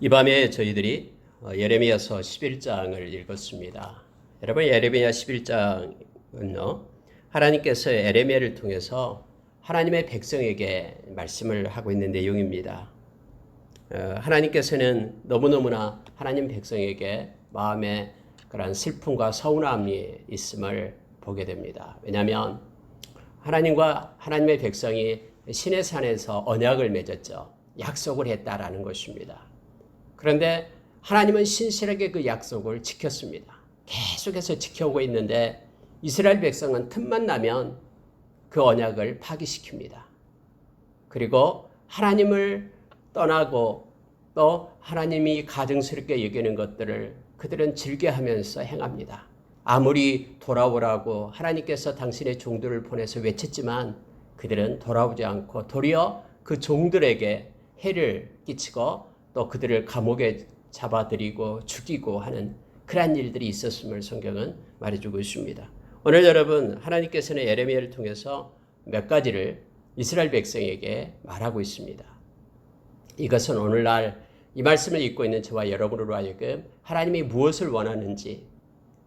이 밤에 저희들이 예레미야서 11장을 읽었습니다. 여러분, 예레미야 11장은요, 하나님께서 예레미야를 통해서 하나님의 백성에게 말씀을 하고 있는 내용입니다. 하나님께서는 너무너무나 하나님 백성에게 마음에 그런 슬픔과 서운함이 있음을 보게 됩니다. 왜냐하면 하나님과 하나님의 백성이 시내 산에서 언약을 맺었죠. 약속을 했다라는 것입니다. 그런데 하나님은 신실하게 그 약속을 지켰습니다. 계속해서 지켜오고 있는데 이스라엘 백성은 틈만 나면 그 언약을 파기시킵니다. 그리고 하나님을 떠나고 또 하나님이 가증스럽게 여기는 것들을 그들은 즐겨하면서 행합니다. 아무리 돌아오라고 하나님께서 당신의 종들을 보내서 외쳤지만 그들은 돌아오지 않고 도리어 그 종들에게 해를 끼치고 또 그들을 감옥에 잡아들이고 죽이고 하는 그러한 일들이 있었음을 성경은 말해주고 있습니다. 오늘 여러분, 하나님께서는 예레미야를 통해서 몇 가지를 이스라엘 백성에게 말하고 있습니다. 이것은 오늘날 이 말씀을 읽고 있는 저와 여러분으로 하여금 하나님이 무엇을 원하는지,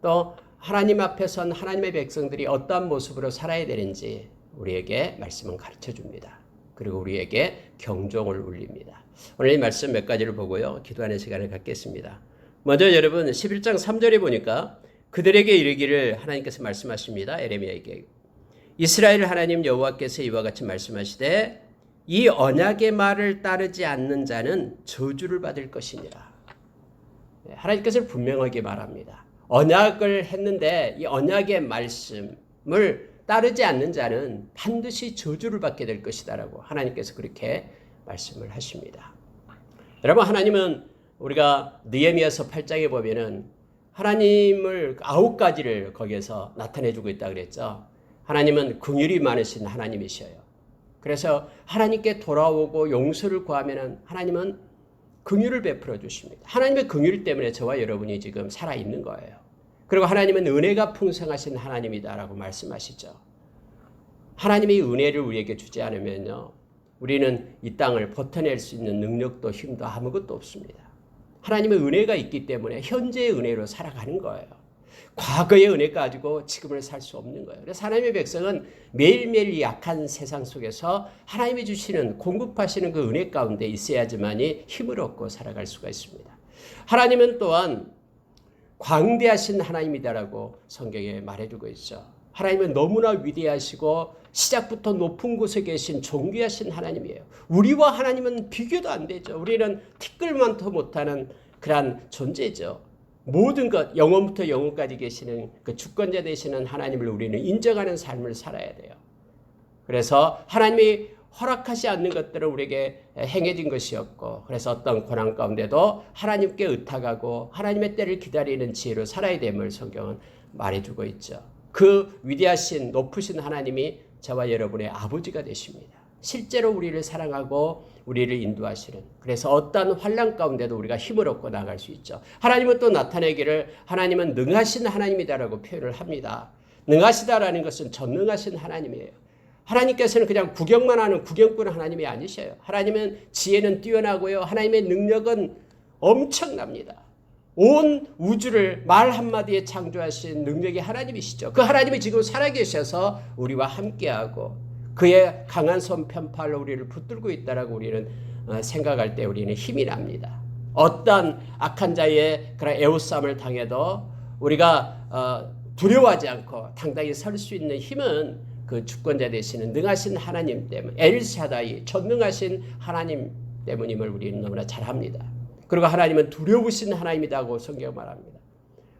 또 하나님 앞에 선 하나님의 백성들이 어떠한 모습으로 살아야 되는지 우리에게 말씀은 가르쳐 줍니다. 그리고 우리에게 경종을 울립니다. 오늘 이 말씀 몇 가지를 보고요, 기도하는 시간을 갖겠습니다. 먼저 여러분 11장 3절에 보니까 그들에게 이르기를 하나님께서 말씀하십니다. 예레미야에게 이스라엘 하나님 여호와께서 이와 같이 말씀하시되 이 언약의 말을 따르지 않는 자는 저주를 받을 것이니라. 하나님께서 분명하게 말합니다. 언약을 했는데 이 언약의 말씀을 따르지 않는 자는 반드시 저주를 받게 될 것이다라고 하나님께서 그렇게 말씀을 하십니다. 여러분, 하나님은 우리가 느헤미야서 8장에 보면은 하나님을 9가지를 거기에서 나타내주고 있다 그랬죠. 하나님은 긍휼이 많으신 하나님이셔요. 그래서 하나님께 돌아오고 용서를 구하면은 하나님은 긍휼을 베풀어 주십니다. 하나님의 긍휼 때문에 저와 여러분이 지금 살아있는 거예요. 그리고 하나님은 은혜가 풍성하신 하나님이다라고 말씀하시죠. 하나님의 은혜를 우리에게 주지 않으면요, 우리는 이 땅을 버텨낼 수 있는 능력도 힘도 아무것도 없습니다. 하나님의 은혜가 있기 때문에 현재의 은혜로 살아가는 거예요. 과거의 은혜 가지고 지금을 살 수 없는 거예요. 그래서 하나님의 백성은 매일매일 약한 세상 속에서 하나님이 주시는 공급하시는 그 은혜 가운데 있어야지만이 힘을 얻고 살아갈 수가 있습니다. 하나님은 또한 광대하신 하나님이다라고 성경에 말해주고 있죠. 하나님은 너무나 위대하시고 시작부터 높은 곳에 계신 존귀하신 하나님이에요. 우리와 하나님은 비교도 안 되죠. 우리는 티끌만도 못하는 그런 존재죠. 모든 것, 영원부터 영원까지 계시는 그 주권자 되시는 하나님을 우리는 인정하는 삶을 살아야 돼요. 그래서 하나님이 허락하지 않는 것들은 우리에게 행해진 것이었고, 그래서 어떤 고난 가운데도 하나님께 의탁하고 하나님의 때를 기다리는 지혜로 살아야 됨을 성경은 말해주고 있죠. 그 위대하신 높으신 하나님이 저와 여러분의 아버지가 되십니다. 실제로 우리를 사랑하고 우리를 인도하시는, 그래서 어떠한 환난 가운데도 우리가 힘을 얻고 나갈 수 있죠. 하나님은 또 나타내기를 하나님은 능하신 하나님이다라고 표현을 합니다. 능하시다라는 것은 전능하신 하나님이에요. 하나님께서는 그냥 구경만 하는 구경꾼 하나님이 아니셔요. 하나님은 지혜는 뛰어나고요, 하나님의 능력은 엄청납니다. 온 우주를 말 한마디에 창조하신 능력의 하나님이시죠. 그 하나님이 지금 살아계셔서 우리와 함께하고 그의 강한 손 편팔로 우리를 붙들고 있다라고 우리는 생각할 때 우리는 힘이 납니다. 어떤 악한 자의 그런 애워싸움을 당해도 우리가 두려워하지 않고 당당히 설 수 있는 힘은 그 주권자 되시는 능하신 하나님 때문, 엘샤다이 전능하신 하나님 때문임을 우리는 너무나 잘 합니다. 그리고 하나님은 두려우신 하나님이라고 성경 말합니다.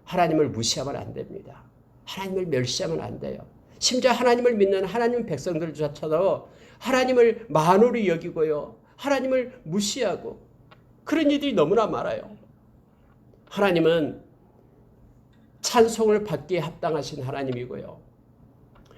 하나님을 무시하면 안 됩니다. 하나님을 멸시하면 안 돼요. 심지어 하나님을 믿는 하나님 백성들조차도 하나님을 만홀히 여기고요, 하나님을 무시하고 그런 일들이 너무나 많아요. 하나님은 찬송을 받기에 합당하신 하나님이고요,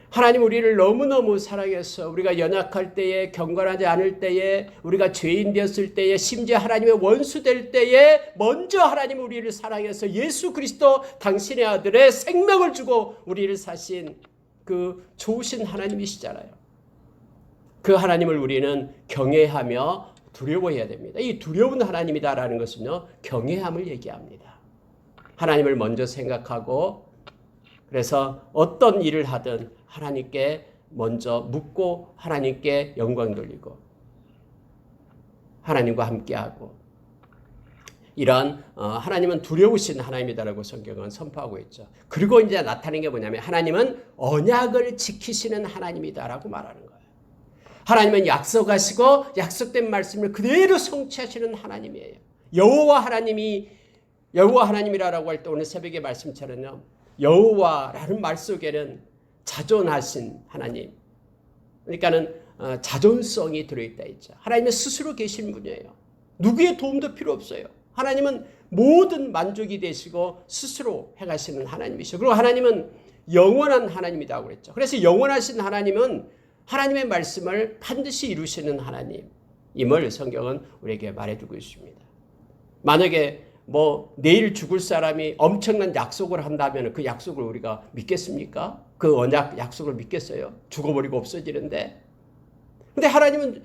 하나님 우리를 너무너무 사랑해서 우리가 연약할 때에, 경건하지 않을 때에, 우리가 죄인 되었을 때에, 심지어 하나님의 원수 될 때에 먼저 하나님 우리를 사랑해서 예수 그리스도 당신의 아들의 생명을 주고 우리를 사신 그 좋으신 하나님이시잖아요. 그 하나님을 우리는 경외하며 두려워해야 됩니다. 이 두려운 하나님이다라는 것은요, 경외함을 얘기합니다. 하나님을 먼저 생각하고, 그래서 어떤 일을 하든 하나님께 먼저 묻고 하나님께 영광 돌리고 하나님과 함께하고, 이런 하나님은 두려우신 하나님이다라고 성경은 선포하고 있죠. 그리고 이제 나타나는 게 뭐냐면 하나님은 언약을 지키시는 하나님이다라고 말하는 거예요. 하나님은 약속하시고 약속된 말씀을 그대로 성취하시는 하나님이에요. 여호와 하나님이라고 할 때 오늘 새벽의 말씀처럼요, 여호와라는 말 속에는 자존하신 하나님, 그러니까는 자존성이 들어있다 있죠. 하나님은 스스로 계신 분이에요. 누구의 도움도 필요 없어요. 하나님은 모든 만족이 되시고 스스로 행하시는 하나님이시죠. 그리고 하나님은 영원한 하나님이라고 그랬죠. 그래서 영원하신 하나님은 하나님의 말씀을 반드시 이루시는 하나님임을 성경은 우리에게 말해주고 있습니다. 만약에 내일 죽을 사람이 엄청난 약속을 한다면 그 약속을 우리가 믿겠습니까? 그 언약 약속을 믿겠어요? 죽어버리고 없어지는데. 근데 하나님은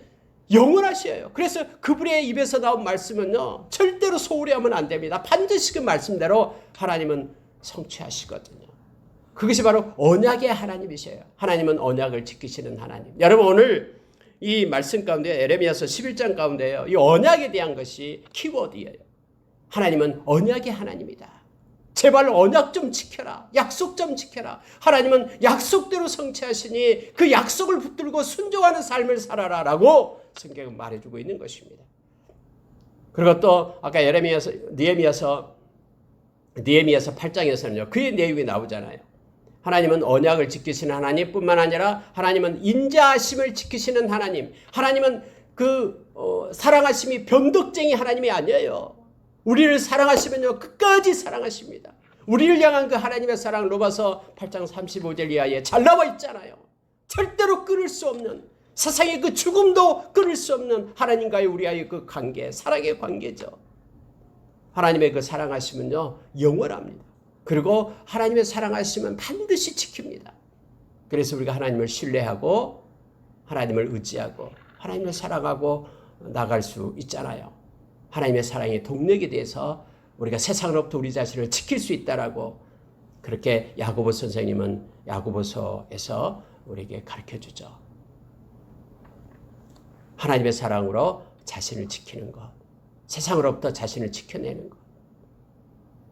영원하셔요. 그래서 그분의 입에서 나온 말씀은요, 절대로 소홀히 하면 안 됩니다. 반드시 그 말씀대로 하나님은 성취하시거든요. 그것이 바로 언약의 하나님이셔요. 하나님은 언약을 지키시는 하나님. 여러분, 오늘 이 말씀 가운데 에레미야서 11장 가운데요, 이 언약에 대한 것이 키워드예요. 하나님은 언약의 하나님이다. 제발 언약 좀 지켜라. 약속 좀 지켜라. 하나님은 약속대로 성취하시니 그 약속을 붙들고 순종하는 삶을 살아라 라고 성경은 말해주고 있는 것입니다. 그리고 또 아까 느헤미야서 8장에서는요, 그의 내용이 나오잖아요. 하나님은 언약을 지키시는 하나님뿐만 아니라 하나님은 인자하심을 지키시는 하나님. 하나님은 사랑하심이 변덕쟁이 하나님이 아니에요. 우리를 사랑하시면요, 끝까지 사랑하십니다. 우리를 향한 그 하나님의 사랑, 로마서 8장 35절 이하에 잘 나와 있잖아요. 절대로 끊을 수 없는, 세상의 그 죽음도 끊을 수 없는 하나님과의 우리와의 그 관계, 사랑의 관계죠. 하나님의 그 사랑하심은요, 영원합니다. 그리고 하나님의 사랑하심은 반드시 지킵니다. 그래서 우리가 하나님을 신뢰하고 하나님을 의지하고 하나님을 사랑하고 나갈 수 있잖아요. 하나님의 사랑의 동력에 대해서 우리가 세상으로부터 우리 자신을 지킬 수 있다라고, 그렇게 야고보 선생님은 야고보서에서 우리에게 가르쳐주죠. 하나님의 사랑으로 자신을 지키는 것, 세상으로부터 자신을 지켜내는 것,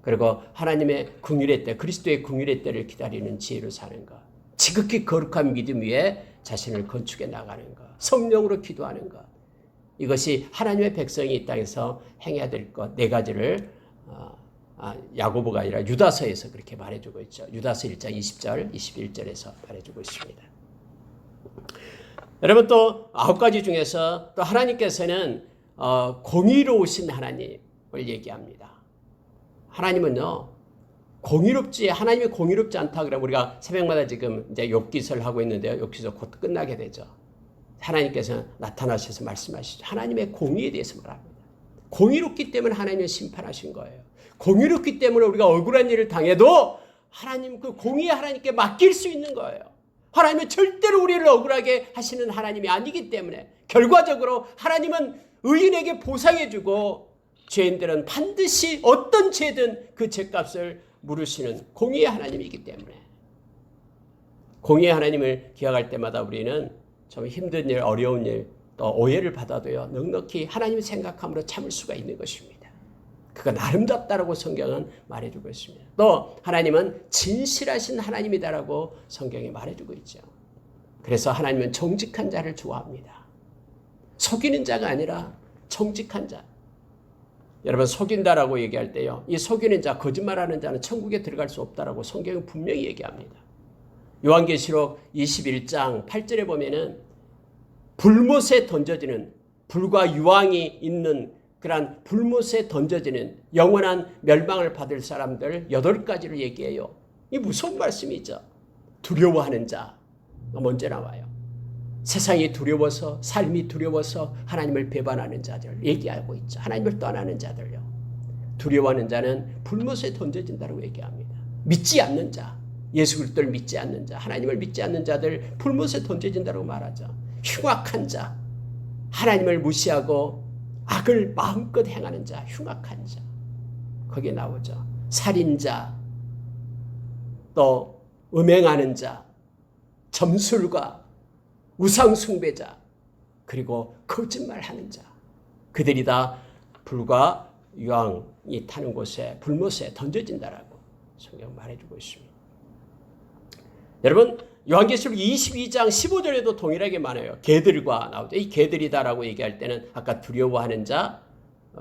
그리고 하나님의 긍휼의 때, 그리스도의 긍휼의 때를 기다리는 지혜로 사는 것, 지극히 거룩한 믿음 위에 자신을 건축해 나가는 것, 성령으로 기도하는 것, 이것이 하나님의 백성이 이 땅에서 행해야 될 것 네 가지를 야고보가 아니라 유다서에서 그렇게 말해주고 있죠. 유다서 1장 20절, 21절에서 말해주고 있습니다. 여러분, 또 9가지 중에서 또 하나님께서는 공의로우신 하나님을 얘기합니다. 하나님은요, 하나님이 공의롭지 않다 그러면 우리가 새벽마다 지금 이제 욥기서를 하고 있는데요. 욥기서 곧 끝나게 되죠. 하나님께서 나타나셔서 말씀하시죠. 하나님의 공의에 대해서 말합니다. 공의롭기 때문에 하나님은 심판하신 거예요. 공의롭기 때문에 우리가 억울한 일을 당해도 하나님, 그 공의에 하나님께 맡길 수 있는 거예요. 하나님은 절대로 우리를 억울하게 하시는 하나님이 아니기 때문에 결과적으로 하나님은 의인에게 보상해주고 죄인들은 반드시 어떤 죄든 그 죄값을 물으시는 공의의 하나님이기 때문에, 공의의 하나님을 기억할 때마다 우리는 좀 힘든 일, 어려운 일, 또 오해를 받아도요, 넉넉히 하나님의 생각함으로 참을 수가 있는 것입니다. 그건 아름답다라고 성경은 말해주고 있습니다. 또 하나님은 진실하신 하나님이다라고 성경이 말해주고 있죠. 그래서 하나님은 정직한 자를 좋아합니다. 속이는 자가 아니라 정직한 자. 여러분, 속인다라고 얘기할 때요, 이 속이는 자, 거짓말하는 자는 천국에 들어갈 수 없다라고 성경은 분명히 얘기합니다. 요한계시록 21장 8절에 보면은 불못에 던져지는, 불과 유황이 있는 그런 불못에 던져지는 영원한 멸망을 받을 사람들 8가지를 얘기해요. 이 무서운 말씀이죠. 두려워하는 자가 먼저 나와요. 세상이 두려워서, 삶이 두려워서 하나님을 배반하는 자들 얘기하고 있죠. 하나님을 떠나는 자들요. 두려워하는 자는 불못에 던져진다고 얘기합니다. 믿지 않는 자, 예수 그리스도를 믿지 않는 자, 하나님을 믿지 않는 자들 불못에 던져진다고 말하죠. 흉악한 자, 하나님을 무시하고 악을 마음껏 행하는 자, 흉악한 자. 거기에 나오죠. 살인자, 또 음행하는 자, 점술가, 우상숭배자, 그리고 거짓말하는 자. 그들이 다 불과 유황이 타는 곳에 불못에 던져진다라고 성경 말해주고 있습니다. 여러분, 요한계시록 22장 15절에도 동일하게 말해요. 개들과 나오죠. 이 개들이다라고 얘기할 때는 아까 두려워하는 자,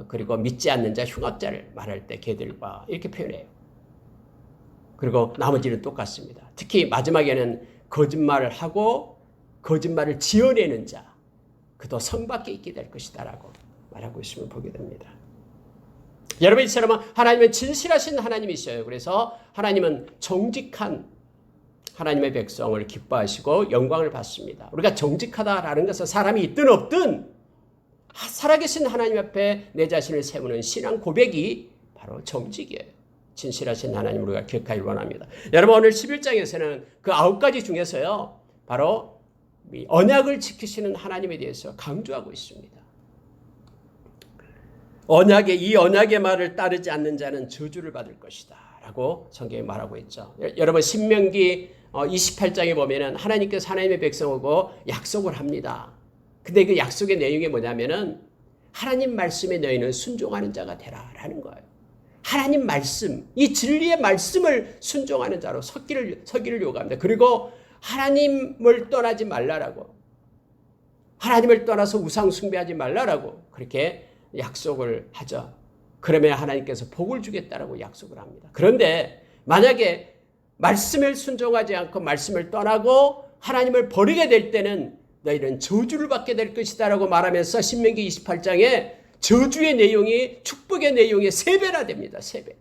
그리고 믿지 않는 자, 흉악자를 말할 때 개들과 이렇게 표현해요. 그리고 나머지는 똑같습니다. 특히 마지막에는 거짓말을 하고 거짓말을 지어내는 자, 그도 성 밖에 있게 될 것이다라고 말하고 있음을 보게 됩니다. 여러분, 이처럼 하나님은 진실하신 하나님이셔요. 그래서 하나님은 정직한 하나님의 백성을 기뻐하시고 영광을 받습니다. 우리가 정직하다라는 것은 사람이 있든 없든 살아계신 하나님 앞에 내 자신을 세우는 신앙 고백이 바로 정직이에요. 진실하신 하나님을 우리가 기억하길 원합니다. 여러분, 오늘 11장에서는 그 9가지 중에서요, 바로 언약을 지키시는 하나님에 대해서 강조하고 있습니다. 이 언약의 말을 따르지 않는 자는 저주를 받을 것이다 라고 성경이 말하고 있죠. 여러분, 신명기 28장에 보면은 하나님께서 하나님의 백성하고 약속을 합니다. 근데 그 약속의 내용이 뭐냐면은 하나님 말씀에 너희는 순종하는 자가 되라라는 거예요. 하나님 말씀, 이 진리의 말씀을 순종하는 자로 서기를 요구합니다. 그리고 하나님을 떠나지 말라라고, 하나님을 떠나서 우상 숭배하지 말라라고 그렇게 약속을 하죠. 그러면 하나님께서 복을 주겠다라고 약속을 합니다. 그런데 만약에 말씀을 순종하지 않고 말씀을 떠나고 하나님을 버리게 될 때는 너희는 저주를 받게 될 것이다라고 말하면서 신명기 28장에 저주의 내용이 축복의 내용이 3배나 됩니다. 3배.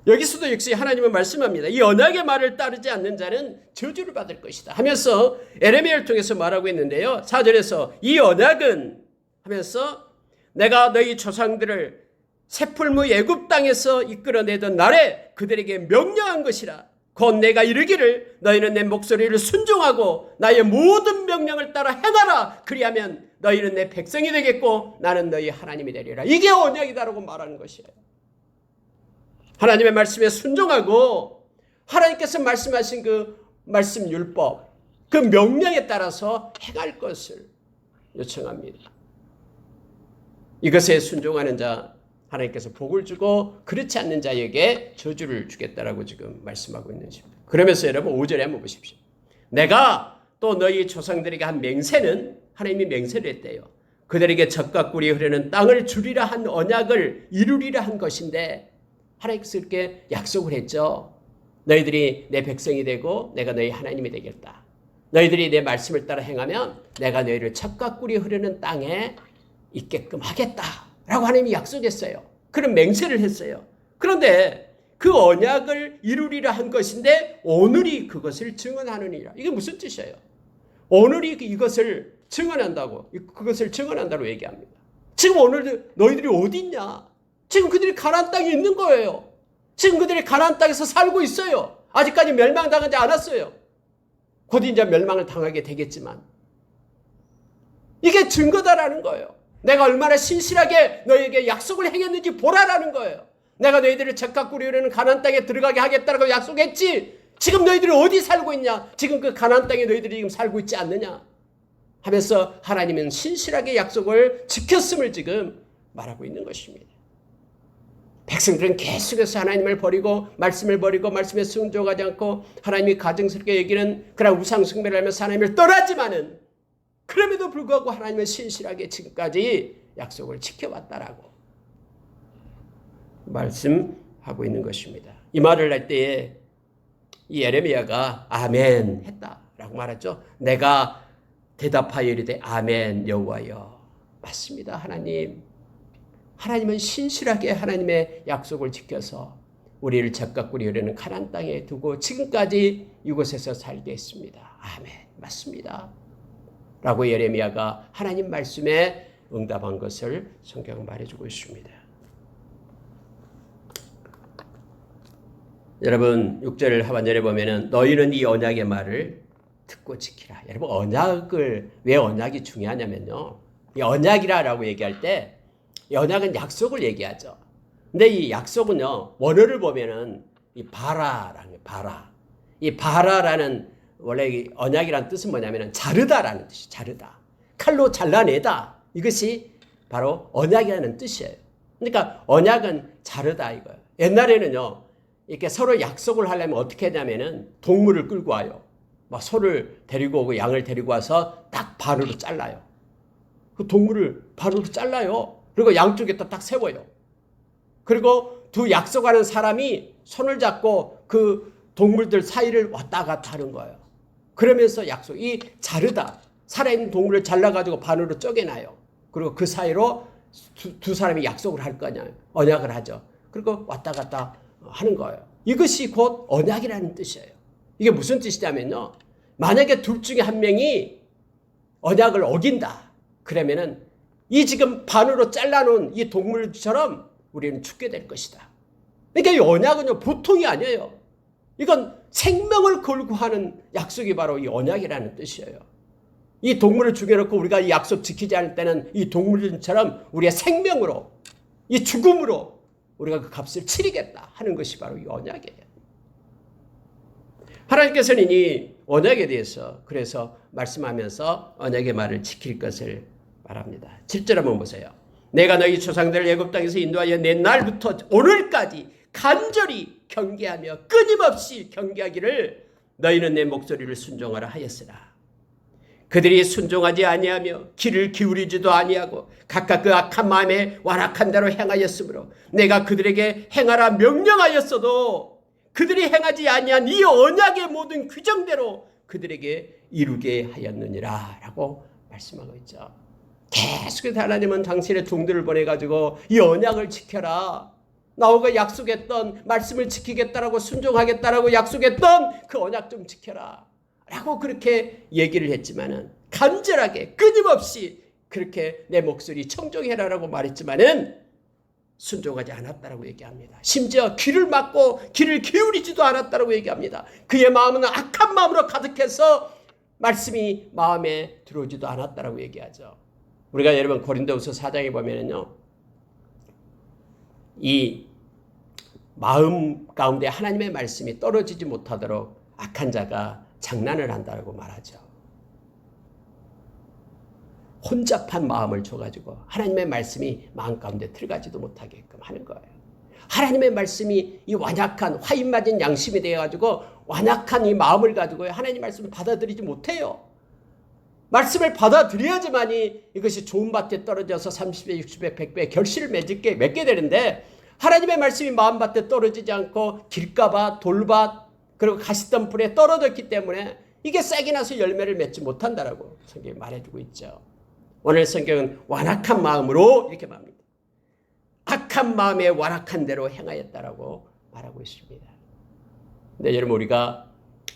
여기서도 역시 하나님은 말씀합니다. 이 언약의 말을 따르지 않는 자는 저주를 받을 것이다 하면서 에레미야를 통해서 말하고 있는데요. 4절에서 이 언약은 하면서 내가 너희 조상들을 셋풀무 애굽 땅에서 이끌어내던 날에 그들에게 명령한 것이라. 곧 내가 이르기를 너희는 내 목소리를 순종하고 나의 모든 명령을 따라 행하라. 그리하면 너희는 내 백성이 되겠고 나는 너희 하나님이 되리라. 이게 언약이다라고 말하는 것이에요. 하나님의 말씀에 순종하고 하나님께서 말씀하신 그 말씀 율법, 그 명령에 따라서 행할 것을 요청합니다. 이것에 순종하는 자 하나님께서 복을 주고 그렇지 않는 자에게 저주를 주겠다라고 지금 말씀하고 있는 것입니다. 그러면서 여러분 5절에 한번 보십시오. 내가 또 너희 조상들에게 한 맹세는 하나님이 맹세를 했대요. 그들에게 젖과 꿀이 흐르는 땅을 주리라 한 언약을 이루리라 한 것인데 하나님께서 이렇게 약속을 했죠. 너희들이 내 백성이 되고 내가 너희 하나님이 되겠다. 너희들이 내 말씀을 따라 행하면 내가 너희를 젖과 꿀이 흐르는 땅에 있게끔 하겠다라고 하나님이 약속했어요. 그런 맹세를 했어요. 그런데 그 언약을 이루리라 한 것인데 오늘이 그것을 증언하느니라. 이게 무슨 뜻이에요? 오늘이 이것을 증언한다고, 그것을 증언한다고 얘기합니다. 지금 오늘 너희들이 어디 있냐? 지금 그들이 가나안 땅에 있는 거예요. 지금 그들이 가나안 땅에서 살고 있어요. 아직까지 멸망당하지 않았어요. 곧 이제 멸망을 당하게 되겠지만 이게 증거다라는 거예요. 내가 얼마나 신실하게 너희에게 약속을 행했는지 보라라는 거예요. 내가 너희들을 젖과 꿀이 흐르는 가나안 땅에 들어가게 하겠다라고 약속했지. 지금 너희들이 어디 살고 있냐? 지금 그 가나안 땅에 너희들이 지금 살고 있지 않느냐? 하면서 하나님은 신실하게 약속을 지켰음을 지금 말하고 있는 것입니다. 백성들은 계속해서 하나님을 버리고 말씀을 버리고 말씀에 순종하지 않고 하나님이 가증스럽게 여기는 그런 우상 숭배를 하면서 하나님을 떠나지만은 그럼에도 불구하고 하나님은 신실하게 지금까지 약속을 지켜왔다라고 말씀하고 있는 것입니다. 이 말을 할 때에 이 예레미야가 아멘 했다라고 말했죠. 내가 대답하여 이르되 아멘 여호와여. 맞습니다. 하나님은 신실하게 하나님의 약속을 지켜서 우리를 젖과 꿀이 흐르는 가나안 땅에 두고 지금까지 이곳에서 살게 했습니다. 아멘. 맞습니다. 라고 예레미야가 하나님 말씀에 응답한 것을 성경은 말해주고 있습니다. 여러분 6절 하반절에 보면은 너희는 이 언약의 말을 듣고 지키라. 여러분 왜 언약이 중요하냐면요. 이 언약이라고 얘기할 때 이 언약은 약속을 얘기하죠. 근데 이 약속은요, 원어를 보면은 이 바라라는 바라. 이 바라라는 원래 이 언약이라는 뜻은 뭐냐면은 자르다라는 뜻이 자르다. 칼로 잘라내다. 이것이 바로 언약이라는 뜻이에요. 그러니까 언약은 자르다 이거예요. 옛날에는요, 이렇게 서로 약속을 하려면 어떻게 하냐면은 동물을 끌고 와요. 막 소를 데리고 오고 양을 데리고 와서 딱 반으로 잘라요. 그 동물을 반으로 잘라요. 그리고 양쪽에다 딱 세워요. 그리고 두 약속하는 사람이 손을 잡고 그 동물들 사이를 왔다 갔다 하는 거예요. 그러면서 이 자르다. 살아있는 동물을 잘라가지고 반으로 쪼개놔요. 그리고 그 사이로 두 사람이 약속을 할 거냐. 언약을 하죠. 그리고 왔다 갔다 하는 거예요. 이것이 곧 언약이라는 뜻이에요. 이게 무슨 뜻이냐면요. 만약에 둘 중에 한 명이 언약을 어긴다. 그러면은 이 지금 반으로 잘라놓은 이 동물처럼 우리는 죽게 될 것이다. 그러니까 이 언약은요, 보통이 아니에요. 이건 생명을 걸고 하는 약속이 바로 이 언약이라는 뜻이에요. 이 동물을 죽여놓고 우리가 이 약속 지키지 않을 때는 이 동물들처럼 우리의 생명으로, 이 죽음으로 우리가 그 값을 치르겠다 하는 것이 바로 이 언약이에요. 하나님께서는 이 언약에 대해서 그래서 말씀하면서 언약의 말을 지킬 것을 말합니다. 7절 한번 보세요. 내가 너희 조상들을 애굽 땅에서 인도하여 내 날부터 오늘까지 간절히 경계하며 끊임없이 경계하기를 너희는 내 목소리를 순종하라 하였으나 그들이 순종하지 아니하며 귀를 기울이지도 아니하고 각각 그 악한 마음에 완악한 대로 행하였으므로 내가 그들에게 행하라 명령하였어도 그들이 행하지 아니한 이 언약의 모든 규정대로 그들에게 이루게 하였느니라 라고 말씀하고 있죠. 계속해서 하나님은 당신의 종들을 보내가지고 이 언약을 지켜라. 나오고 약속했던 말씀을 지키겠다라고 순종하겠다라고 약속했던 그 언약 좀 지켜라. 라고 그렇게 얘기를 했지만은 간절하게 끊임없이 그렇게 내 목소리 청종해라라고 말했지만은 순종하지 않았다라고 얘기합니다. 심지어 귀를 막고 귀를 기울이지도 않았다라고 얘기합니다. 그의 마음은 악한 마음으로 가득해서 말씀이 마음에 들어오지도 않았다라고 얘기하죠. 우리가 여러분 고린도후서 4장에 보면은요, 이 마음 가운데 하나님의 말씀이 떨어지지 못하도록 악한 자가 장난을 한다고 말하죠. 혼잡한 마음을 줘가지고 하나님의 말씀이 마음 가운데 들어가지도 못하게끔 하는 거예요. 하나님의 말씀이 이 완악한 화인 맞은 양심이 되어가지고 완악한 이 마음을 가지고 하나님 말씀을 받아들이지 못해요. 말씀을 받아들여야지만이 이것이 좋은 밭에 떨어져서 30배, 60배, 100배 결실을 맺게 되는데 하나님의 말씀이 마음밭에 떨어지지 않고 길가밭, 돌밭, 그리고 가시덤불에 떨어졌기 때문에 이게 싹이 나서 열매를 맺지 못한다라고 성경이 말해주고 있죠. 오늘 성경은 완악한 마음으로 이렇게 말합니다. 악한 마음에 완악한 대로 행하였다라고 말하고 있습니다. 근데 여러분 우리가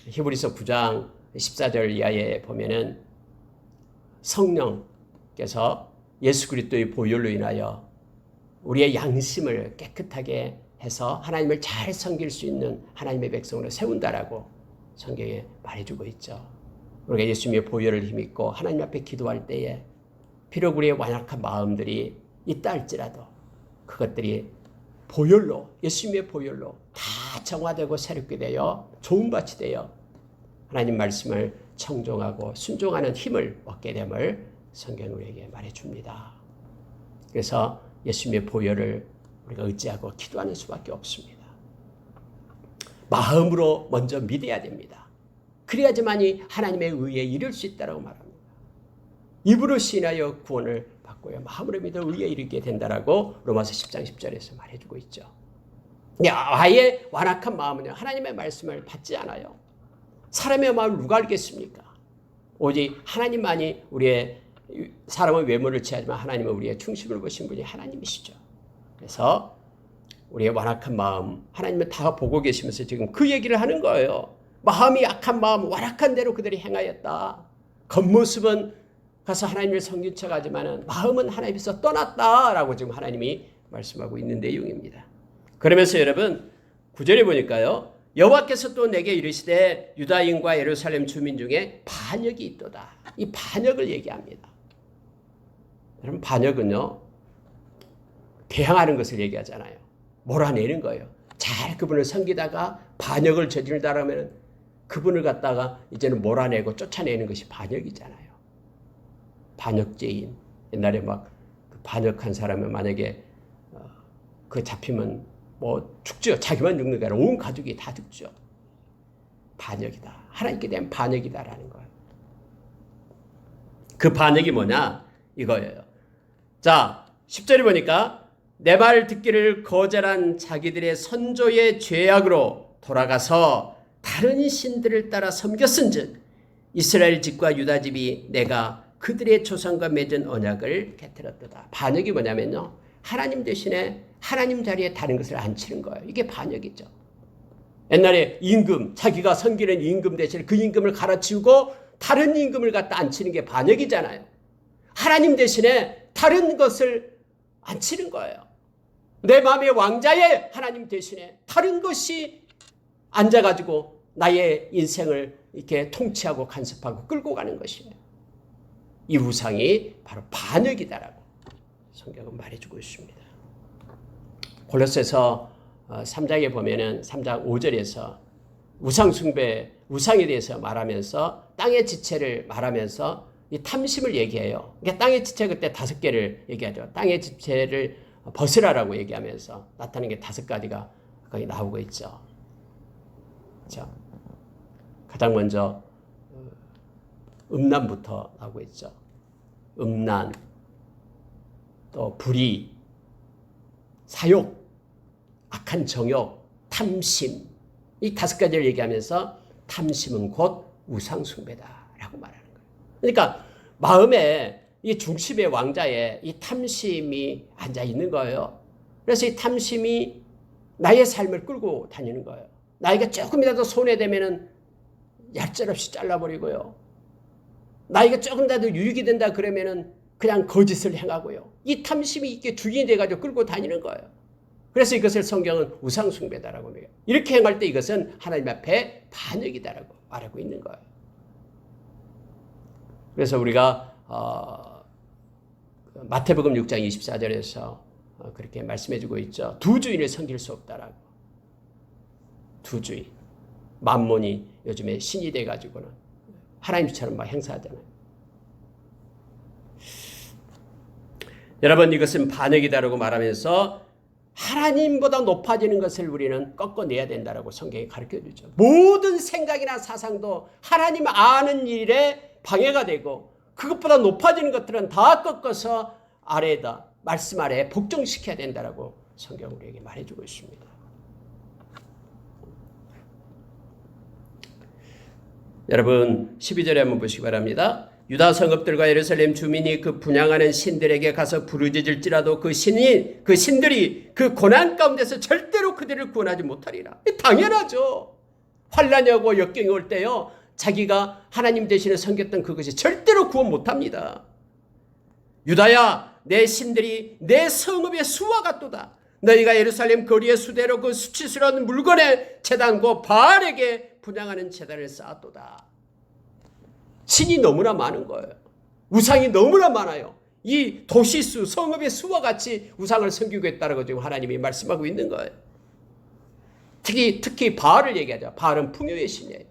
히브리서 9장 14절 이하에 보면은 성령께서 예수 그리스도의 보혈로 인하여 우리의 양심을 깨끗하게 해서 하나님을 잘 섬길 수 있는 하나님의 백성으로 세운다라고 성경에 말해주고 있죠. 우리가 예수님의 보혈을 힘입고 하나님 앞에 기도할 때에 비록 우리의 완악한 마음들이 있다 할지라도 그것들이 보혈로, 예수님의 보혈로 다 정화되고 새롭게 되어 좋은 밭이 되어 하나님 말씀을 청종하고 순종하는 힘을 얻게 됨을 성경은 우리에게 말해줍니다. 그래서 예수님의 보혈을 우리가 의지하고 기도하는 수밖에 없습니다. 마음으로 먼저 믿어야 됩니다. 그래야지만이 하나님의 의에 이를 수 있다고 말합니다. 입으로 시인하여 구원을 받고요. 마음으로 믿어 의에 이르게 된다라고 로마서 10장 10절에서 말해주고 있죠. 아예 완악한 마음은요, 하나님의 말씀을 받지 않아요. 사람의 마음을 누가 알겠습니까? 오직 하나님만이 우리의 사람의 외모를 취하지만 하나님은 우리의 중심을 보신 분이 하나님이시죠. 그래서 우리의 완악한 마음, 하나님은 다 보고 계시면서 지금 그 얘기를 하는 거예요. 마음이 약한 마음, 완악한 대로 그들이 행하였다. 겉모습은 가서 하나님을 섬긴 척하지만은 마음은 하나님에서 떠났다라고 지금 하나님이 말씀하고 있는 내용입니다. 그러면서 여러분 9절에 보니까요. 여호와께서 또 내게 이르시되 유다인과 예루살렘 주민 중에 반역이 있도다. 이 반역을 얘기합니다. 여러분, 반역은요, 대항하는 것을 얘기하잖아요. 몰아내는 거예요. 잘 그분을 섬기다가 반역을 저지른다라면 그분을 갖다가 이제는 몰아내고 쫓아내는 것이 반역이잖아요. 반역죄인. 옛날에 막 반역한 사람은 만약에 그 잡히면 뭐 죽죠. 자기만 죽는 게 아니라 온 가족이 다 죽죠. 반역이다. 하나님께 대한 반역이다라는 거예요. 그 반역이 뭐냐? 이거예요. 자, 10절에 보니까 내 말 듣기를 거절한 자기들의 선조의 죄악으로 돌아가서 다른 신들을 따라 섬겼은즉 이스라엘 집과 유다 집이 내가 그들의 조상과 맺은 언약을 깨뜨렸도다. 반역이 뭐냐면요, 하나님 대신에 하나님 자리에 다른 것을 앉히는 거예요. 이게 반역이죠. 옛날에 임금, 자기가 섬기는 임금 대신에 그 임금을 갈아치우고 다른 임금을 갖다 앉히는 게 반역이잖아요. 하나님 대신에 다른 것을 앉히는 거예요. 내 마음의 왕자에 하나님 대신에 다른 것이 앉아가지고 나의 인생을 이렇게 통치하고 간섭하고 끌고 가는 것입니다. 이 우상이 바로 반역이다라고 성경은 말해주고 있습니다. 골로새서 3장에 보면은 3장 5절에서 우상 숭배, 우상에 대해서 말하면서 땅의 지체를 말하면서 이 탐심을 얘기해요. 그러니까 땅의 지체 그때 5개를 얘기하죠. 땅의 지체를 벗으라라고 얘기하면서 나타나는 게 5가지가 거기 나오고 있죠. 그렇죠? 가장 먼저 음란부터 나오고 있죠. 음란, 또 불의, 사욕, 악한 정욕, 탐심, 이 5가지를 얘기하면서 탐심은 곧 우상숭배다라고 말하는 거예요. 그러니까 마음에 이 중심의 왕자에 이 탐심이 앉아 있는 거예요. 그래서 이 탐심이 나의 삶을 끌고 다니는 거예요. 나에게 조금이라도 손해되면은 얄짤없이 잘라버리고요. 나에게 조금이라도 유익이 된다 그러면은 그냥 거짓을 행하고요. 이 탐심이 이렇게 주인이 돼가지고 끌고 다니는 거예요. 그래서 이것을 성경은 우상숭배다라고 해요. 이렇게 행할 때 이것은 하나님 앞에 반역이다라고 말하고 있는 거예요. 그래서 우리가 마태복음 6장 24절에서 그렇게 말씀해주고 있죠. 두 주인을 섬길 수 없다라고. 두 주인. 만몬이 요즘에 신이 돼가지고는 하나님처럼 막 행사하잖아요. 여러분, 이것은 반역이다라고 말하면서 하나님보다 높아지는 것을 우리는 꺾어내야 된다라고 성경이 가르쳐주죠. 모든 생각이나 사상도 하나님 아는 일에 방해가 되고 그것보다 높아지는 것들은 다 꺾어서 아래에다 말씀 아래에 복종시켜야 된다라고 성경 우리에게 말해주고 있습니다. 여러분 12절에 한번 보시기 바랍니다. 유다 성읍들과 예루살렘 주민이 그 분향하는 신들에게 가서 부르짖을지라도 그 신들이 그 고난 가운데서 절대로 그들을 구원하지 못하리라. 당연하죠. 환난이 오고 역경이 올 때요, 자기가 하나님 대신에 섬겼던 그것이 절대로 구원 못합니다. 유다야, 내 신들이 내 성읍의 수와 같도다. 너희가 예루살렘 거리의 수대로 그 수치스러운 물건의 제단과 바알에게 분향하는 제단을 쌓았도다. 신이 너무나 많은 거예요. 우상이 너무나 많아요. 이 도시수, 성읍의 수와 같이 우상을 섬기고 있다고 지금 하나님이 말씀하고 있는 거예요. 특히 바알을 얘기하죠. 바알은 풍요의 신이에요.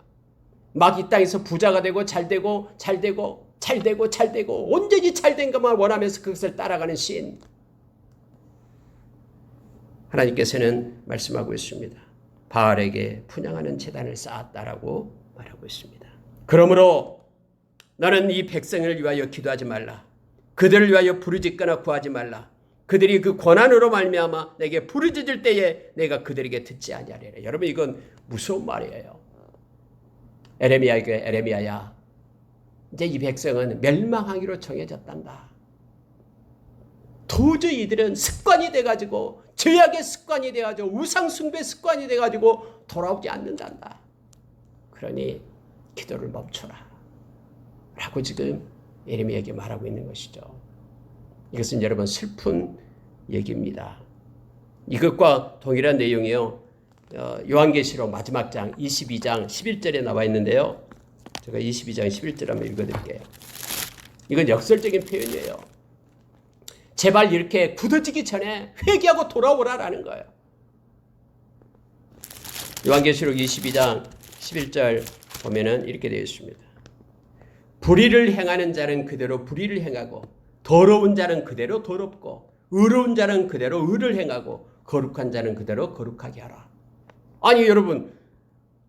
막 이 땅에서 부자가 되고 잘되고 온전히 잘된 것만 원하면서 그것을 따라가는 신. 하나님께서는 말씀하고 있습니다. 바알에게 분향하는 제단을 쌓았다라고 말하고 있습니다. 그러므로 너는 이 백성을 위하여 기도하지 말라. 그들을 위하여 부르짖거나 구하지 말라. 그들이 그 고난으로 말미암아 내게 부르짖을 때에 내가 그들에게 듣지 아니하리라. 여러분, 이건 무서운 말이에요. 에레미야야, 이제 이 백성은 멸망하기로 정해졌단다. 도저히 이들은 습관이 돼가지고, 죄악의 습관이 돼가지고, 우상숭배 습관이 돼가지고 돌아오지 않는단다. 그러니 기도를 멈춰라 라고 지금 예레미야에게 말하고 있는 것이죠. 이것은 여러분 슬픈 얘기입니다. 이것과 동일한 내용이요, 요한계시록 마지막 장 22장 11절에 나와 있는데요. 제가 22장 11절 한번 읽어드릴게요. 이건 역설적인 표현이에요. 제발 이렇게 굳어지기 전에 회개하고 돌아오라라는 거예요. 요한계시록 22장 11절 보면은 이렇게 되어 있습니다. 불의를 행하는 자는 그대로 불의를 행하고 더러운 자는 그대로 더럽고 의로운 자는 그대로 의를 행하고 거룩한 자는 그대로 거룩하게 하라. 아니 여러분,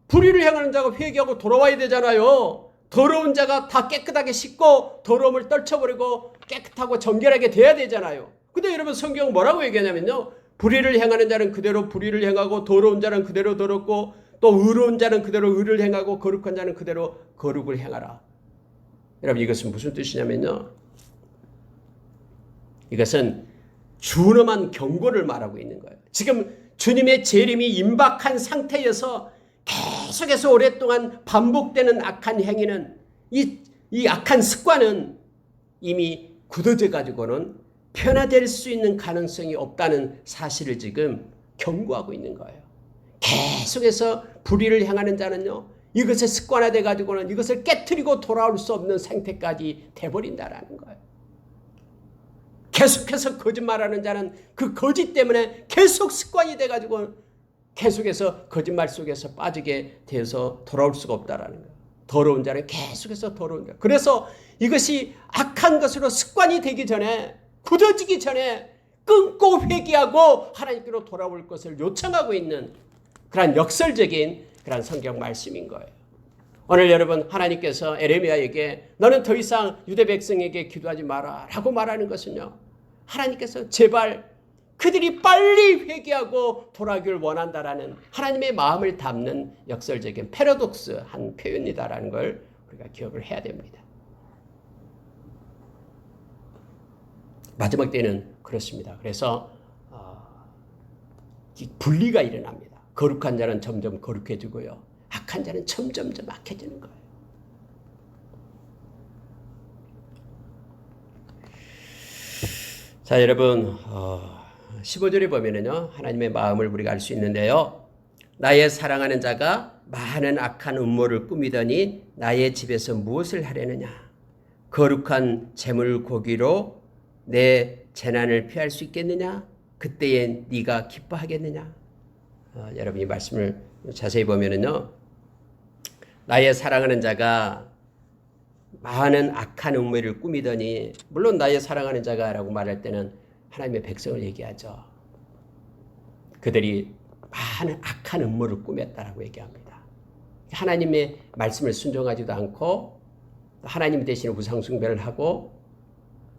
불의를 행하는 자가 회개하고 돌아와야 되잖아요. 더러운 자가 다 깨끗하게 씻고 더러움을 떨쳐버리고 깨끗하고 정결하게 돼야 되잖아요. 근데 여러분 성경은 뭐라고 얘기하냐면요. 불의를 행하는 자는 그대로 불의를 행하고 더러운 자는 그대로 더럽고 또 의로운 자는 그대로 의를 행하고 거룩한 자는 그대로 거룩을 행하라. 여러분 이것은 무슨 뜻이냐면요. 이것은 준엄한 경고를 말하고 있는 거예요. 지금 주님의 재림이 임박한 상태여서 계속해서 오랫동안 반복되는 악한 행위는 이 악한 습관은 이미 굳어져 가지고는 변화될 수 있는 가능성이 없다는 사실을 지금 경고하고 있는 거예요. 계속해서 불의를 행하는 자는요. 이것에 습관화돼 가지고는 이것을 깨트리고 돌아올 수 없는 상태까지 돼버린다라는 거예요. 계속해서 거짓말하는 자는 그 거짓 때문에 계속 습관이 돼 가지고 계속해서 거짓말 속에서 빠지게 돼서 돌아올 수가 없다라는 거예요. 더러운 자는 계속해서 더러운 자. 그래서 이것이 악한 것으로 습관이 되기 전에 굳어지기 전에 끊고 회개하고 하나님께로 돌아올 것을 요청하고 있는 그런 역설적인 그런 성경 말씀인 거예요. 오늘 여러분 하나님께서 에레미야에게 너는 더 이상 유대 백성에게 기도하지 마라 라고 말하는 것은요. 하나님께서 제발 그들이 빨리 회개하고 돌아오기를 원한다라는 하나님의 마음을 담는 역설적인 패러독스한 표현이다라는 걸 우리가 기억을 해야 됩니다. 마지막 때는 그렇습니다. 그래서 분리가 일어납니다. 거룩한 자는 점점 거룩해지고요. 악한 자는 점점점 악해지는 거예요. 자, 여러분 15절에 보면은요. 하나님의 마음을 우리가 알 수 있는데요. 나의 사랑하는 자가 많은 악한 음모를 꾸미더니 나의 집에서 무엇을 하려느냐? 거룩한 제물 고기로 내 재난을 피할 수 있겠느냐? 그때에 네가 기뻐하겠느냐? 여러분 이 말씀을 자세히 보면은요. 나의 사랑하는 자가 많은 악한 음모를 꾸미더니 물론 나의 사랑하는 자가라고 말할 때는 하나님의 백성을 얘기하죠. 그들이 많은 악한 음모를 꾸몄다라고 얘기합니다. 하나님의 말씀을 순종하지도 않고 하나님 대신 우상 숭배를 하고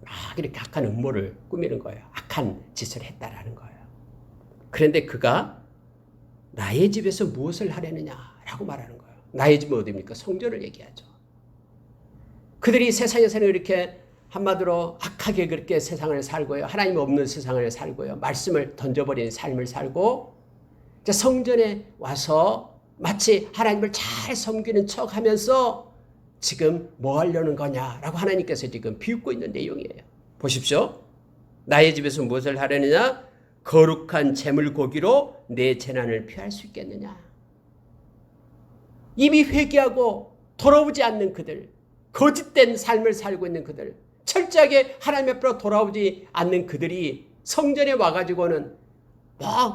막 이렇게 악한 음모를 꾸미는 거예요. 악한 짓을 했다라는 거예요. 그런데 그가 나의 집에서 무엇을 하려느냐라고 말하는 거예요. 나의 집은 어디입니까? 성전을 얘기하죠. 그들이 세상에서는 이렇게 한마디로 악하게 그렇게 세상을 살고요. 하나님 없는 세상을 살고요. 말씀을 던져버린 삶을 살고 성전에 와서 마치 하나님을 잘 섬기는 척하면서 지금 뭐 하려는 거냐라고 하나님께서 지금 비웃고 있는 내용이에요. 보십시오. 나의 집에서 무엇을 하려느냐? 거룩한 제물 고기로 내 재난을 피할 수 있겠느냐? 이미 회개하고 돌아오지 않는 그들, 거짓된 삶을 살고 있는 그들, 철저하게 하나님 앞으로 돌아오지 않는 그들이 성전에 와가지고는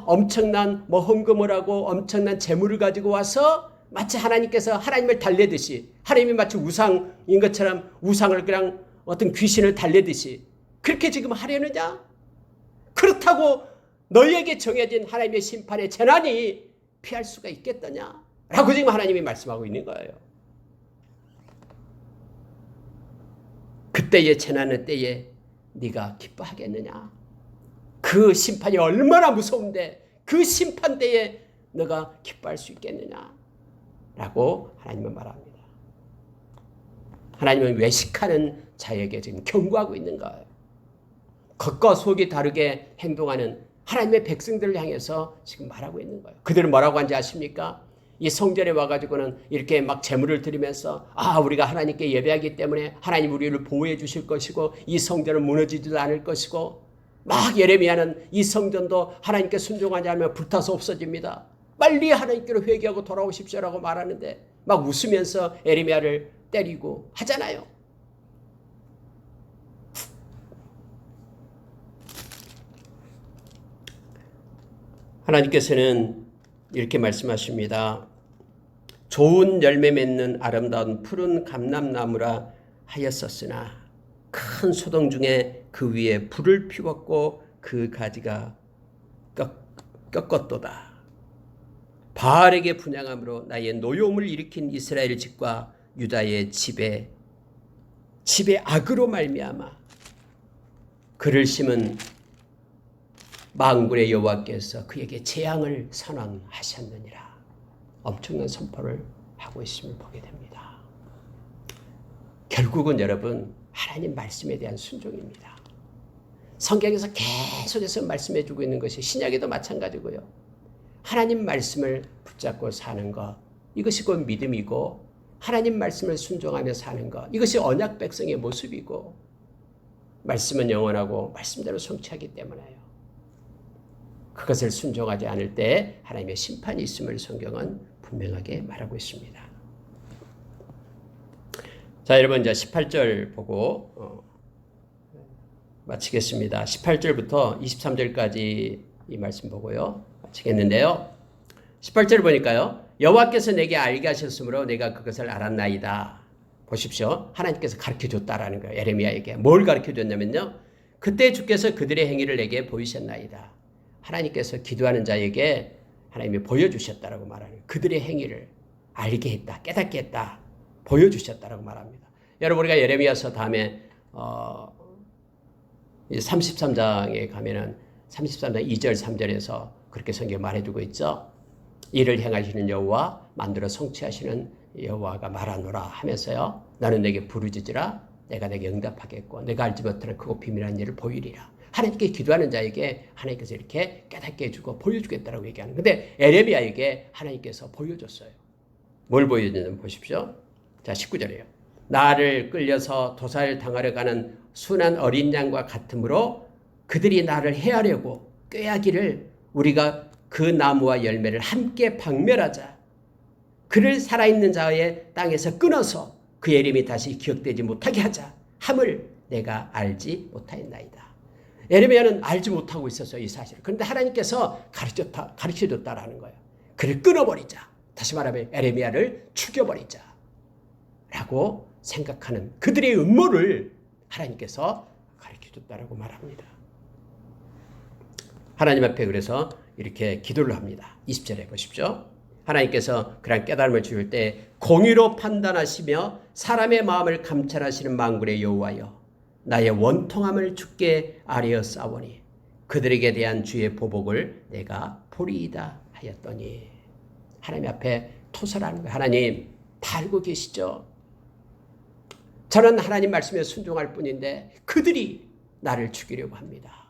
엄청난 헌금을 하고 엄청난 재물을 가지고 와서 마치 하나님께서 하나님을 달래듯이 하나님이 마치 우상인 것처럼 우상을 그냥 어떤 귀신을 달래듯이 그렇게 지금 하려느냐? 그렇다고 너희에게 정해진 하나님의 심판의 재난이 피할 수가 있겠더냐? 라고 지금 하나님이 말씀하고 있는 거예요. 그때의 재난의 때에 네가 기뻐하겠느냐? 그 심판이 얼마나 무서운데 그 심판 때에 너가 기뻐할 수 있겠느냐? 라고 하나님은 말합니다. 하나님은 외식하는 자에게 지금 경고하고 있는 거예요. 겉과 속이 다르게 행동하는 하나님의 백성들을 향해서 지금 말하고 있는 거예요. 그들은 뭐라고 하는지 아십니까? 이 성전에 와가지고는 이렇게 막 제물을 드리면서 우리가 하나님께 예배하기 때문에 하나님 우리를 보호해 주실 것이고 이 성전은 무너지지도 않을 것이고 막 예레미야는 이 성전도 하나님께 순종하지 않으면 불타서 없어집니다. 빨리 하나님께로 회개하고 돌아오십시오라고 말하는데 막 웃으면서 예레미야를 때리고 하잖아요. 하나님께서는 이렇게 말씀하십니다. 좋은 열매 맺는 아름다운 푸른 감람나무라 하였었으나 큰 소동 중에 그 위에 불을 피웠고 그 가지가 꺾었도다. 바알에게 분향함으로 나의 노여움을 일으킨 이스라엘 집과 유다의 집에 악으로 말미암아 그를 심은 만군의 여호와께서 그에게 재앙을 선언하셨느니라. 엄청난 선포를 하고 있음을 보게 됩니다. 결국은 여러분 하나님 말씀에 대한 순종입니다. 성경에서 계속해서 말씀해 주고 있는 것이 신약에도 마찬가지고요. 하나님 말씀을 붙잡고 사는 것, 이것이 곧 믿음이고 하나님 말씀을 순종하며 사는 것, 이것이 언약 백성의 모습이고 말씀은 영원하고 말씀대로 성취하기 때문에요. 그것을 순종하지 않을 때 하나님의 심판이 있음을 성경은 분명하게 말하고 있습니다. 자, 여러분 이제 18절 보고 마치겠습니다. 18절부터 23절까지 이 말씀 보고요. 마치겠는데요. 18절 보니까요. 여호와께서 내게 알게 하셨으므로 내가 그것을 알았나이다. 보십시오. 하나님께서 가르쳐줬다라는 거예요. 에레미야에게. 뭘 가르쳐줬냐면요. 그때 주께서 그들의 행위를 내게 보이셨나이다. 하나님께서 기도하는 자에게 하나님이 보여주셨다라고 말하는 그들의 행위를 알게 했다. 깨닫게 했다. 보여주셨다라고 말합니다. 여러분 우리가 예레미야서 다음에 33장에 가면은 33장 2절 3절에서 그렇게 성경 말해주고 있죠. 이를 행하시는 여호와 만들어 성취하시는 여호와가 말하노라 하면서요. 나는 내게 부르짖으라 내가 내게 응답하겠고 내가 알지 못하는 크고 비밀한 일을 보이리라. 하나님께 기도하는 자에게 하나님께서 이렇게 깨닫게 해주고 보여주겠다라고 얘기하는. 근데 에레미야에게 하나님께서 보여줬어요. 뭘 보여줬냐면 보십시오. 자 19절이에요. 나를 끌려서 도살을 당하려 가는 순한 어린 양과 같으므로 그들이 나를 해하려고 꾀하기를 우리가 그 나무와 열매를 함께 박멸하자. 그를 살아있는 자의 땅에서 끊어서 그의 이름이 다시 기억되지 못하게 하자 함을 내가 알지 못하였나이다. 에레미야는 알지 못하고 있었어요. 이 사실을. 그런데 하나님께서 가르쳐줬다라는 거예요. 그를 끊어버리자. 다시 말하면 에레미야를 죽여버리자. 라고 생각하는 그들의 음모를 하나님께서 가르쳐줬다라고 말합니다. 하나님 앞에 그래서 이렇게 기도를 합니다. 20절에 보십시오. 하나님께서 그런 깨달음을 주실 때 공의로 판단하시며 사람의 마음을 감찰하시는 만군의 여호와여 나의 원통함을 주께 아뢰어 싸우니 그들에게 대한 주의 보복을 내가 보리이다 하였더니 하나님 앞에 토설하는 거예요. 하나님 다 알고 계시죠? 저는 하나님 말씀에 순종할 뿐인데 그들이 나를 죽이려고 합니다.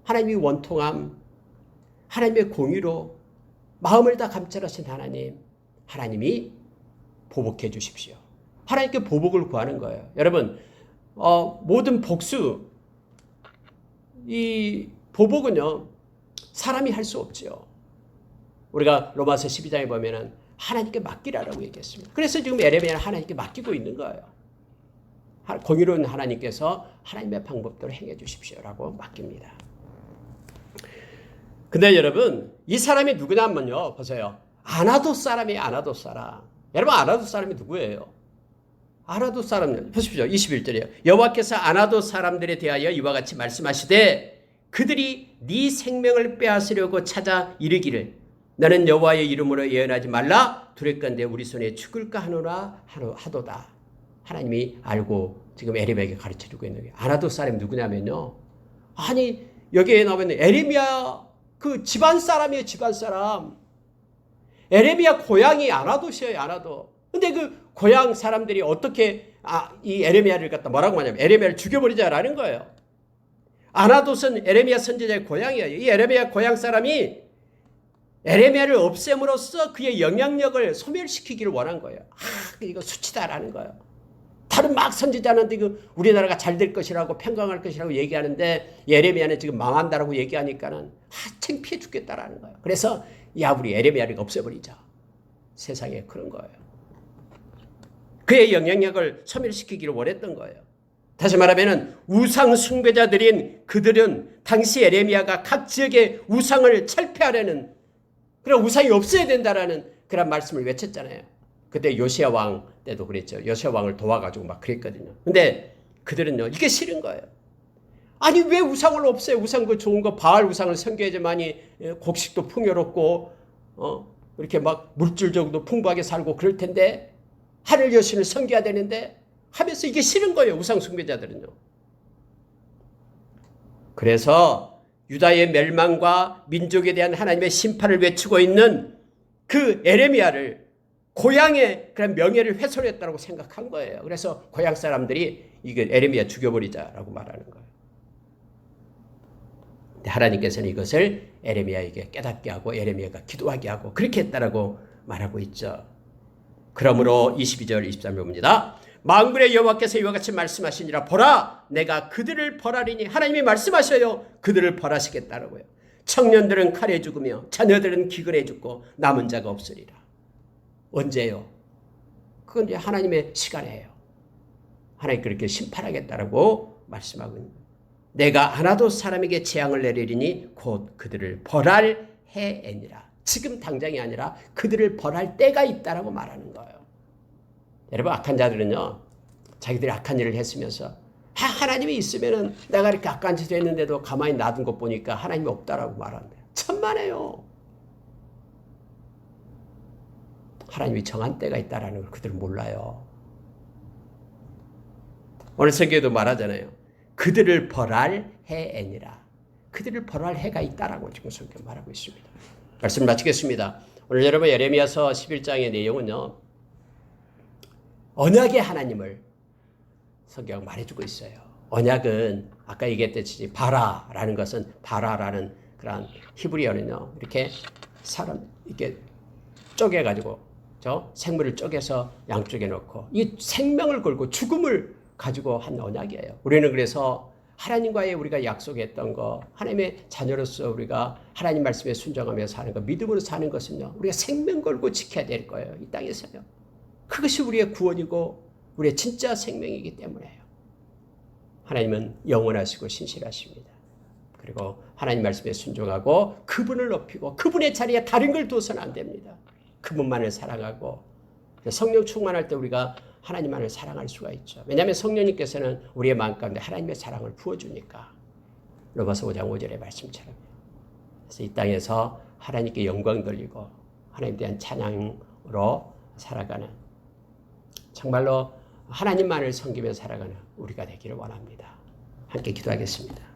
하나님이 원통함, 하나님의 공의로 마음을 다 감찰하신 하나님, 하나님이 보복해 주십시오. 하나님께 보복을 구하는 거예요. 여러분 모든 복수, 이 보복은요 사람이 할 수 없죠. 우리가 로마서 12장에 보면은 하나님께 맡기라라고 얘기했습니다. 그래서 지금 에레미야는 하나님께 맡기고 있는 거예요. 공의로운 하나님께서 하나님의 방법대로 행해 주십시오라고 맡깁니다. 근데 여러분 이 사람이 누구냐면요 보세요. 아나돗 사람이에요. 아나돗 사람. 여러분 아나돗 사람이 누구예요? 아나돗 사람 보십시오. 21절이에요. 여호와께서 아나돗 사람들에 대하여 이와 같이 말씀하시되 그들이 네 생명을 빼앗으려고 찾아 이르기를 나는 여호와의 이름으로 예언하지 말라 두렵건대 우리 손에 죽을까 하노라 하도다. 하나님이 알고 지금 에레미야에게 가르쳐주고 있는 게 아나돗 사람이 누구냐면요. 아니 여기에 나오면 에레미야 그 집안 사람이에요. 집안 사람. 에레미야 고향이 아나돗이에요. 아나돗. 근데 그 고향 사람들이 어떻게 이 에레미야를 갖다 뭐라고 하냐면 에레미야를 죽여버리자라는 거예요. 아나돗은 에레미야 선지자의 고향이에요. 이 에레미야 고향 사람이 에레미야를 없앰으로써 그의 영향력을 소멸시키기를 원한 거예요. 이거 수치다라는 거예요. 다른 막 선지자는 우리나라가 잘 될 것이라고 평강할 것이라고 얘기하는데 에레미야는 지금 망한다라고 얘기하니까는 창피해 죽겠다라는 거예요. 그래서 우리 에레미야를 없애버리자. 세상에 그런 거예요. 그의 영향력을 소멸시키기를 원했던 거예요. 다시 말하면 우상 숭배자들인 그들은 당시 에레미야가 각 지역의 우상을 철폐하려는 그런 우상이 없어야 된다라는 그런 말씀을 외쳤잖아요. 그때 요시야 왕 때도 그랬죠. 요시야 왕을 도와가지고 막 그랬거든요. 근데 그들은요, 이게 싫은 거예요. 아니 왜 우상을 없애요? 우상 그 좋은 거 바알 우상을 섬겨야지만이 곡식도 풍요롭고 이렇게 막 물질적으로 풍부하게 살고 그럴 텐데 하늘 여신을 섬겨야 되는데 하면서 이게 싫은 거예요. 우상 숭배자들은요. 그래서 유다의 멸망과 민족에 대한 하나님의 심판을 외치고 있는 그 에레미야를 고향의 그런 명예를 훼손했다고 생각한 거예요. 그래서 고향 사람들이 이거 에레미야 죽여버리자라고 말하는 거예요. 근데 하나님께서는 이것을 에레미야에게 깨닫게 하고 에레미야가 기도하게 하고 그렇게 했다라고 말하고 있죠. 그러므로 22절 23절 봅니다. 만군의 여호와께서 이와 같이 말씀하시니라. 보라 내가 그들을 벌하리니. 하나님이 말씀하셔요. 그들을 벌하시겠다라고요. 청년들은 칼에 죽으며 자녀들은 기근에 죽고 남은 자가 없으리라. 언제요? 그건 이제 하나님의 시간이에요. 하나님 그렇게 심판하겠다라고 말씀하고 있는 거예요. 내가 하나도 사람에게 재앙을 내리리니 곧 그들을 벌할 해애니라. 지금 당장이 아니라 그들을 벌할 때가 있다라고 말하는 거예요. 여러분 악한 자들은요, 자기들이 악한 일을 했으면서 하나님이 있으면은 내가 이렇게 악한 짓을 했는데도 가만히 놔둔 것 보니까 하나님이 없다라고 말한대요. 천만에요. 하나님이 정한 때가 있다라는 걸 그들은 몰라요. 오늘 성경에도 말하잖아요. 그들을 벌할 해애니라. 그들을 벌할 해가 있다라고 지금 성경 말하고 있습니다. 말씀 마치겠습니다. 오늘 여러분 예레미야서 11장의 내용은요, 언약의 하나님을 성경 말해주고 있어요. 언약은 아까 얘기했듯이 바라라는 것은 바라라는 그런 히브리어는요, 이렇게 사람 이렇게 쪼개가지고 저 생물을 쪼개서 양쪽에 놓고 이 생명을 걸고 죽음을 가지고 한 언약이에요. 우리는 그래서 하나님과의 우리가 약속했던 거, 하나님의 자녀로서 우리가 하나님 말씀에 순종하며 사는 거, 믿음으로 사는 것은요, 우리가 생명 걸고 지켜야 될 거예요. 이 땅에서요. 그것이 우리의 구원이고 우리의 진짜 생명이기 때문에요. 하나님은 영원하시고 신실하십니다. 그리고 하나님 말씀에 순종하고 그분을 높이고 그분의 자리에 다른 걸 둬서는 안 됩니다. 그분만을 사랑하고 성령 충만할 때 우리가 하나님만을 사랑할 수가 있죠. 왜냐하면 성령님께서는 우리의 마음 가운데 하나님의 사랑을 부어주니까. 로마서 5장 5절의 말씀처럼. 그래서 이 땅에서 하나님께 영광 돌리고 하나님에 대한 찬양으로 살아가는, 정말로 하나님만을 섬기며 살아가는 우리가 되기를 원합니다. 함께 기도하겠습니다.